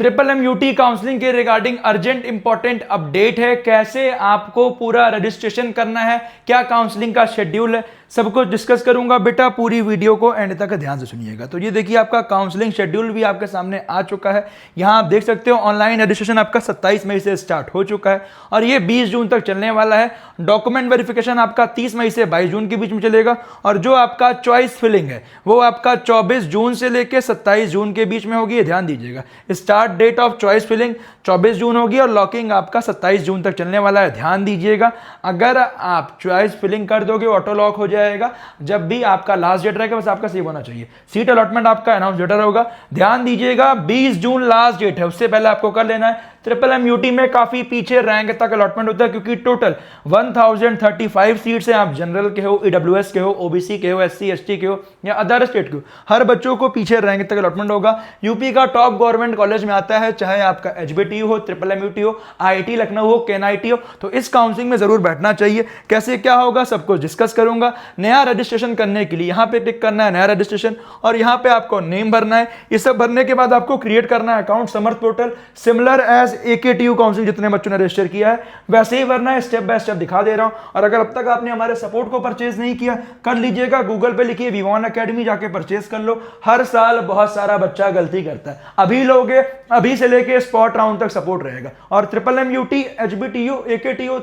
Triple MUT counselling के regarding urgent important update है। कैसे आपको पूरा रजिस्ट्रेशन करना है, क्या काउंसलिंग का शेड्यूल है, सब कुछ डिस्कस करूंगा। बेटा पूरी वीडियो को एंड तक ध्यान से सुनिएगा। तो ये देखिए आपका काउंसलिंग शेड्यूल भी आपके सामने आ चुका है। यहाँ आप देख सकते हो ऑनलाइन रजिस्ट्रेशन आपका 27 मई से स्टार्ट हो चुका है और ये 20 जून तक चलने वाला है। डॉक्यूमेंट वेरिफिकेशन आपका 30 मई से 22 जून के बीच में चलेगा और जो आपका चॉइस फिलिंग है वो आपका 24 जून से लेकर 27 जून के बीच में होगी। ये ध्यान दीजिएगा, start date of choice filling 24 जून होगी और लॉकिंग आपका 27 जून तक चलने वाला है। ध्यान दीजिएगा, अगर आप चॉइस फिलिंग कर दोगे ऑटो लॉक हो जाएगा। जब भी आपका लास्ट डेट रहेगा बस आपका सेव होना चाहिए। सीट अलॉटमेंट आपका अनाउंस लेटर होगा। ध्यान दीजिएगा 20 जून लास्ट डेट है, उससे पहले आपको कर लेना है। ट्रिपल MUT में काफी पीछे रैंक तक अलॉटमेंट होता है क्योंकि टोटल 1035 सीट्स हैं। आप जनरल के हो, EWS के हो, OBC के हो, SC ST के हो या अदर स्टेट के हो, हर बच्चों को पीछे रैंक तक अलॉटमेंट होगा। यूपी का टॉप गवर्नमेंट कॉलेज में आता है, चाहे आपका HBTU हो, ट्रिपल MUT हो, IIT लखनऊ हो, KNIT हो, तो इस काउंसलिंग में जरूर बैठना चाहिए। कैसे क्या होगा सब कुछ डिस्कस करूंगा। नया रजिस्ट्रेशन करने के लिए यहाँ पे टिक करना है नया रजिस्ट्रेशन और यहाँ पे आपको नेम भरना है। ये सब भरने के बाद आपको क्रिएट करना है account Samarth portal, similar as AKTU council जितने बच्चों ने रजिस्टर किया है वैसे ही भरना है। स्टेप बाय स्टेप दिखा दे रहा हूं। और अगर अब तक आपने हमारे सपोर्ट को परचेज नहीं किया कर लीजिएगा, गूगल पे लिखिए विवान एकेडमी, जाके परचेज कर लो। हर साल बहुत सारा बच्चा गलती करता है, अभी लोगे अभी से लेके स्पॉट राउंड तक सपोर्ट रहेगा और ट्रिपल MUT HBTU AKTU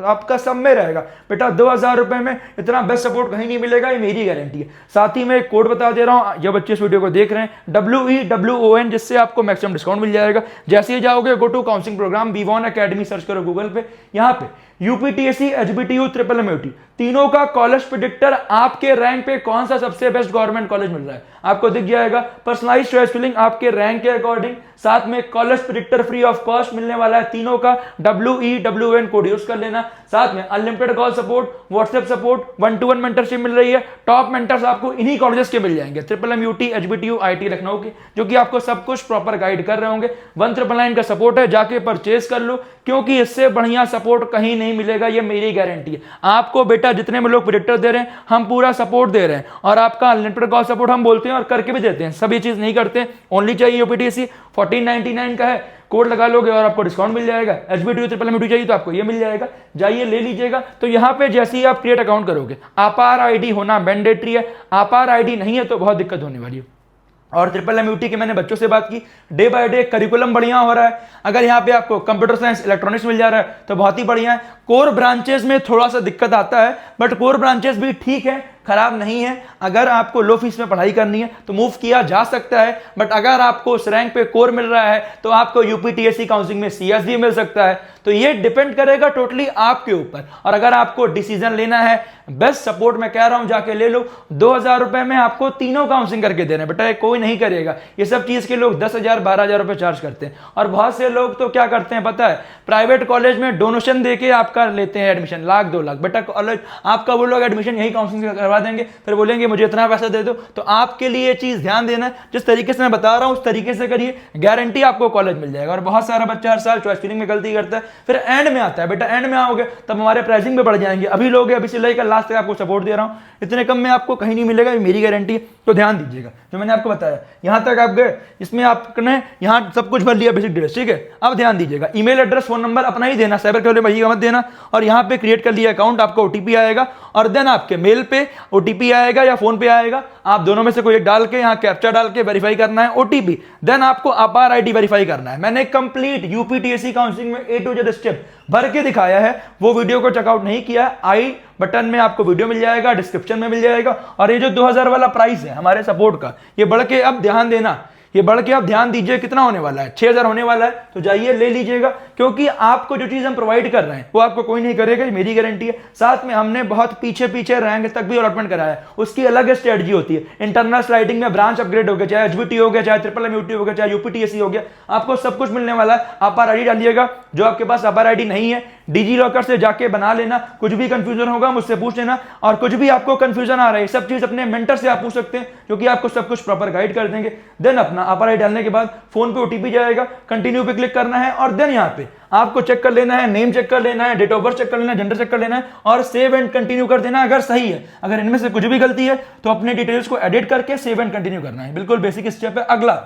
आपका सब में रहेगा। बेटा 2000 रुपए में इतना बेस्ट सपोर्ट कहीं नहीं मिलेगा, ये मेरी गारंटी है। साथ ही में एक कोड बता दे रहा हूं, जब बच्चे इस वीडियो को देख रहे हैं WEWON, जिससे आपको मैक्सिमम डिस्काउंट मिल जाएगा। जैसे ही जाओगे go to counselling programme Vivaan academy search करो गूगल पे, यहाँ पे UPTSC HBTU ट्रिपल MUT तीनों का कॉलेज प्रेडिक्टर आपके रैंक पे कौन सा सबसे बेस्ट गवर्नमेंट कॉलेज मिल रहा है आपको दिख जाएगा। पर्सनलाइज्ड चॉइस फिलिंग आपके रैंक के अकॉर्डिंग, साथ में college predictor free of cost मिलने वाला है तीनों का। WEWN कोड यूज कर लेना। साथ में unlimited call support, WhatsApp support, 1-to-1 mentorship मिल रही है। टॉप मेंटर्स आपको इन्हीं कॉलेजेस के मिल जाएंगे, triple MUT HBTU IIT Lucknow के, जो कि आपको सब कुछ प्रॉपर गाइड कर रहे होंगे। 1999 का सपोर्ट है, जाके परचेज कर लो क्योंकि इससे बढ़िया सपोर्ट कहीं नहीं मिलेगा, ये मेरी गारंटी है। आपको बेटा जितने में लोग प्रेडिक्टर दे रहे हैं हम पूरा सपोर्ट दे रहे हैं और आपका अनलिमिटेड कॉल सपोर्ट हम बोलते हैं और करके भी देते हैं। सब ये चीज नहीं करते, ओनली चाहिए UPTSC 1499 का है, कोड लगा लोगे और आपको डिस्काउंट मिल जाएगा। HBTU ट्रिपल MUT चाहिए तो आपको ये मिल जाएगा, जाइए ले लीजिएगा। तो यहाँ पे जैसे ही आप क्रिएट अकाउंट करोगे, आपार ID होना मैंडेटरी है। आपार ID नहीं है तो बहुत दिक्कत होने वाली है। और ट्रिपल MUT के मैंने बच्चों से बात की, डे बाय डे करिकुलम बढ़िया हो रहा है। अगर यहाँ पे आपको कंप्यूटर साइंस इलेक्ट्रॉनिक्स मिल जा रहा है तो बहुत ही बढ़िया है। कोर ब्रांचेस में थोड़ा सा दिक्कत आता है, बट कोर ब्रांचेस भी ठीक है, खराब नहीं है। अगर आपको लो फीस में पढ़ाई करनी है तो मूव किया जा सकता है, बट अगर आपको उस रैंक पे कोर मिल रहा है तो आपको UPTSC काउंसलिंग में CS भी मिल सकता है। तो ये डिपेंड करेगा टोटली आपके ऊपर। और अगर आपको डिसीजन लेना है, बेस्ट सपोर्ट मैं कह रहा हूं जाके ले लो। 2000 रुपए में आपको तीनों काउंसलिंग करके देना है। बेटा कोई नहीं करेगा, ये सब चीज के लोग 10,000 12,000 रुपए चार्ज करते हैं। और बहुत से लोग तो क्या करते हैं पता है, प्राइवेट कॉलेज में डोनेशन देके आपका लेते हैं एडमिशन, लाख 2 लाख। बेटा कॉलेज आपका वो लोग एडमिशन यही काउंसलिंग करवा देंगे, फिर बोलेंगे मुझे इतना पैसा दे दो। तो आपके लिए ये चीज ध्यान देना है, जिस तरीके से मैं बता रहा हूं उस तरीके से करिए, गारंटी आपको कॉलेज मिल जाएगा। और बहुत सारा बच्चा हर साल चॉइस फिलिंग में गलती करता है, फिर एंड में आता है। बेटा एंड में आओगे तब हमारे प्राइसिंग पे बढ़ जाएंगे। अभी लोग अभी से लेकर लास्ट तक आपको सपोर्ट दे रहा हूं, इतने कम में आपको कहीं नहीं मिलेगा, ये मेरी गारंटी है। तो ध्यान दीजिएगा, जो मैंने आपको बताया यहां तक आप गए, इसमें आपने यहां सब कुछ भर लिया बेसिक डिटेल्स, ठीक है। अब ध्यान दीजिएगा, ईमेल एड्रेस फोन नंबर अपना ही देना, साइबर कैफे में मत देना। और यहां पे क्रिएट कर लिया अकाउंट, आपको OTP आएगा और देन आपके मेल पे OTP आएगा या फोन पे आएगा, आप दोनों में से कोई एक डाल के यहाँ कैप्चा डाल के वेरीफाई करना है OTP। देन आपको आपार ID वेरीफाई करना है। मैंने कंप्लीट UPTSC काउंसलिंग में A to Z स्टेप भर के दिखाया है, वो वीडियो को चेकआउट नहीं किया, आई बटन में आपको वीडियो मिल जाएगा, डिस्क्रिप्शन में मिल जाएगा। और ये जो 2000 वाला प्राइस है हमारे सपोर्ट का, ये बढ़ के अब ध्यान देना, ये बढ़ के आप ध्यान दीजिए कितना होने वाला है, 6000 होने वाला है। तो जाइए ले लीजिएगा, क्योंकि आपको जो चीज हम प्रोवाइड कर रहे हैं वो आपको कोई नहीं करेगा, मेरी गारंटी है। साथ में हमने बहुत पीछे पीछे रैंक तक भी अलॉटमेंट कराया है, उसकी अलग स्ट्रेटजी होती है। इंटरनल स्लाइडिंग में ब्रांच अपग्रेड हो गया, चाहे HBT हो गया, चाहे ट्रिपल MUT हो गया, चाहे UPTSC हो गया, आपको सब कुछ मिलने वाला है। आपार ID डालिएगा, जो आपके पास आपार ID नहीं है डिजी लॉकर से जाके बना लेना। कुछ भी कंफ्यूजन होगा मुझसे पूछ लेना, और कुछ भी आपको कंफ्यूजन आ रहा है सब चीज अपने मेंटर से आप पूछ सकते हैं, जो कि आपको सब कुछ प्रॉपर गाइड कर देंगे। देन अपना आपार ID डालने के बाद फोन पे OTP जाएगा, कंटिन्यू पे क्लिक करना है और देन यहाँ पे आपको चेक कर लेना है, नेम चेक कर लेना है, डेट ऑफ बर्थ चेक कर लेना है, जेंडर चेक कर लेना है और सेव एंड कंटिन्यू कर देना अगर सही है। अगर इनमें से कुछ भी गलती है तो अपने डिटेल्स को एडिट करके सेव एंड कंटिन्यू करना है। बिल्कुल बेसिक स्टेप है। अगला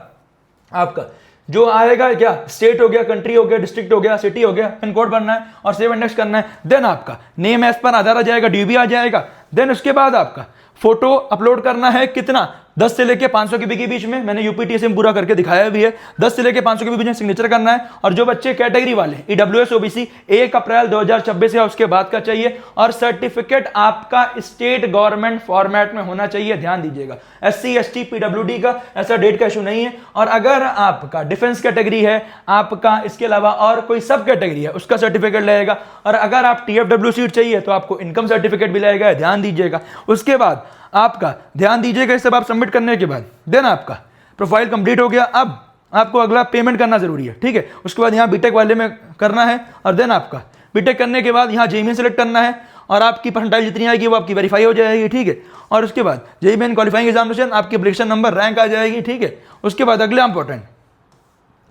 आपका जो आएगा क्या, स्टेट हो गया, कंट्री हो गया, डिस्ट्रिक्ट हो गया, सिटी हो गया, पिन कोड भरना है और सेव इंडेक्स करना है। देन आपका नेम एज पर आधार आ जाएगा, डीबी आ जाएगा। देन उसके बाद आपका फोटो अपलोड करना है कितना, 10 से लेके 500 के बीच में। मैंने यूपीटीएस में पूरा करके दिखाया भी है, 10 से लेके 500 के बीच में सिग्नेचर करना है। और जो बच्चे कैटेगरी वाले ईडब्ल्यूएस ओबीसी 1 अप्रैल 2026 या उसके बाद का चाहिए, और सर्टिफिकेट आपका स्टेट गवर्नमेंट फॉर्मेट में होना चाहिए, ध्यान दीजिएगा। एससी एसटी पीडब्ल्यूडी का ऐसा डेट का इशू नहीं है। और अगर आपका डिफेंस कैटेगरी है, आपका इसके अलावा और कोई सब कैटेगरी है, उसका सर्टिफिकेट लगेगा। और अगर आप टीएफडब्ल्यू सीट चाहिए तो आपको इनकम सर्टिफिकेट भी लगेगा, ध्यान दीजिएगा। उसके बाद आपका ध्यान दीजिएगा, इस सब आप सबमिट करने के बाद देन आपका प्रोफाइल कंप्लीट हो गया। अब आपको अगला पेमेंट करना जरूरी है, ठीक है। उसके बाद यहाँ बीटेक वाले में करना है, और देन आपका बीटेक करने के बाद यहाँ जेईई सेलेक्ट करना है, और आपकी परसेंटाइल जितनी आएगी वो आपकी वेरीफाई हो जाएगी, ठीक है। और उसके बाद जेईई मेन क्वालिफाइंग एग्जामिनेशन, आपकी एप्लीकेशन नंबर, रैंक आ जाएगी, ठीक है। उसके बाद अगला इंपॉर्टेंट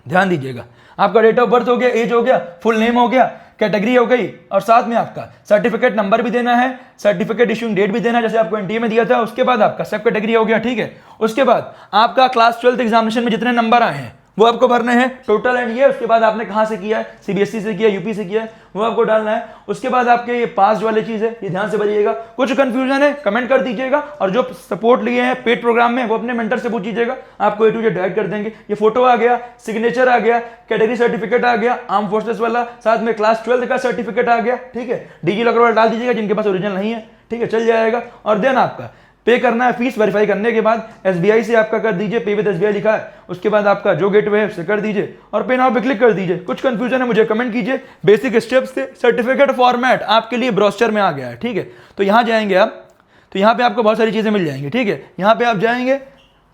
ध्यान दीजिएगा, आपका डेट ऑफ बर्थ हो गया, एज हो गया, फुल नेम हो गया, कैटेगरी हो गई, और साथ में आपका सर्टिफिकेट नंबर भी देना है, सर्टिफिकेट इशूइंग डेट भी देना है, जैसे आपको एनटीए में दिया था। उसके बाद आपका सब कैटेगरी हो गया, ठीक है। उसके बाद आपका क्लास 12th एग्जामिनेशन में जितने नंबर आए हैं वो आपको भरने हैं टोटल एंड ये। उसके बाद आपने कहां से किया है, सीबीएसई से किया, यूपी से किया है, वो आपको डालना है। उसके बाद आपके ये पास वाली चीज है, ये ध्यान से बताइएगा। कुछ कंफ्यूजन है कमेंट कर दीजिएगा, और जो सपोर्ट लिए हैं पेड प्रोग्राम में वो अपने मेंटर से पूछ लीजिएगा, आपको ए टू जेड गाइड कर देंगे। ये फोटो आ गया, सिग्नेचर आ गया, कैटेगरी सर्टिफिकेट आ गया, आर्म फोर्सेस वाला, साथ में क्लास 12th का सर्टिफिकेट आ गया, ठीक है। डिजी लॉकर वाला डाल दीजिएगा जिनके पास ओरिजिनल नहीं है, ठीक है, चल जाएगा। और देन आपका पे करना है फीस, वेरीफाई करने के बाद एसबीआई से आपका कर दीजिए, पे विद एसबीआई लिखा है। उसके बाद आपका जो गेटवे है उससे कर दीजिए, और पे नाउ पे क्लिक कर दीजिए। कुछ कंफ्यूजन है मुझे कमेंट कीजिए। बेसिक स्टेप्स थे, सर्टिफिकेट फॉर्मेट आपके लिए ब्राउज़र में आ गया है, ठीक है। तो यहाँ जाएंगे आप, तो यहाँ पे आपको बहुत सारी चीजें मिल जाएंगी, ठीक है। यहाँ पे आप जाएंगे,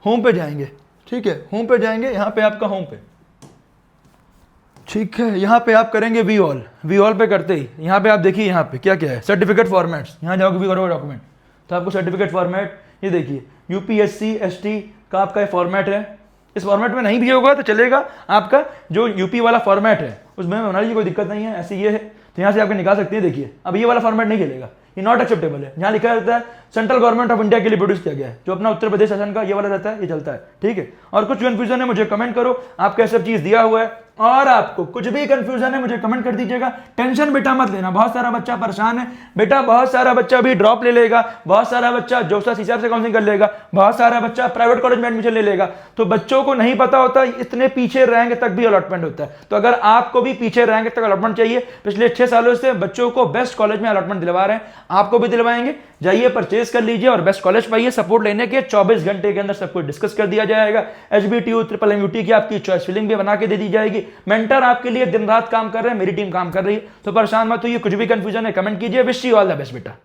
होम पे जाएंगे, ठीक है, होम पे जाएंगे, यहाँ पे आपका होम पे, ठीक है। यहाँ पे आप करेंगे वी ऑल पे करते ही यहाँ पे आप देखिए यहाँ पे क्या क्या है, सर्टिफिकेट फॉर्मेट्स। यहाँ जाओगे वी करोगे डॉक्यूमेंट, तो आपको सर्टिफिकेट फॉर्मेट ये देखिए, यूपीएससी एसटी का आपका ये फॉर्मेट है। इस फॉर्मेट में नहीं भी होगा तो चलेगा, आपका जो यूपी वाला फॉर्मेट है उसमें बना लीजिए, कोई दिक्कत नहीं है। ऐसे ये है तो यहाँ से आपके निकाल सकते हैं। देखिए अब ये वाला फॉर्मेट नहीं चलेगा, ये नॉट एक्सेप्टेबल है। यहाँ लिखा रहता है सेंट्रल गवर्नमेंट ऑफ इंडिया के लिए प्रोड्यूस किया गया है, जो अपना उत्तर प्रदेश शासन का ये वाला रहता है, ये चलता है, ठीक है। और कुछ कंफ्यूजन है मुझे कमेंट करो, आपका सब चीज दिया हुआ है। और आपको कुछ भी कंफ्यूजन है मुझे कमेंट कर दीजिएगा। टेंशन बेटा मत लेना, बहुत सारा बच्चा परेशान है बेटा, बहुत सारा बच्चा भी ड्रॉप ले लेगा, बहुत सारा बच्चा जोसा हिसाब से काउंसलिंग कर लेगा, बहुत सारा बच्चा प्राइवेट कॉलेज में एडमिशन ले लेगा। तो बच्चों को नहीं पता होता इतने पीछे रैंक तक भी अलॉटमेंट होता है। तो अगर आपको भी पीछे रैंक तक अलॉटमेंट चाहिए, पिछले 6 सालों से बच्चों को बेस्ट कॉलेज में अलॉटमेंट दिलवा रहे हैं, आपको भी दिलवाएंगे। जाइए परचेज कर लीजिए और बेस्ट कॉलेज पाइए। सपोर्ट लेने के 24 घंटे के अंदर सब कुछ डिस्कस कर दिया जाएगा। HBTU MMUT की आपकी चॉइस फिलिंग भी बना के दे दी जाएगी। मेंटर आपके लिए दिन रात काम कर रहे हैं, मेरी टीम काम कर रही है। तो परेशान मत होइए, कुछ भी कंफ्यूजन है कमेंट कीजिए। Wish you all the best बेटा।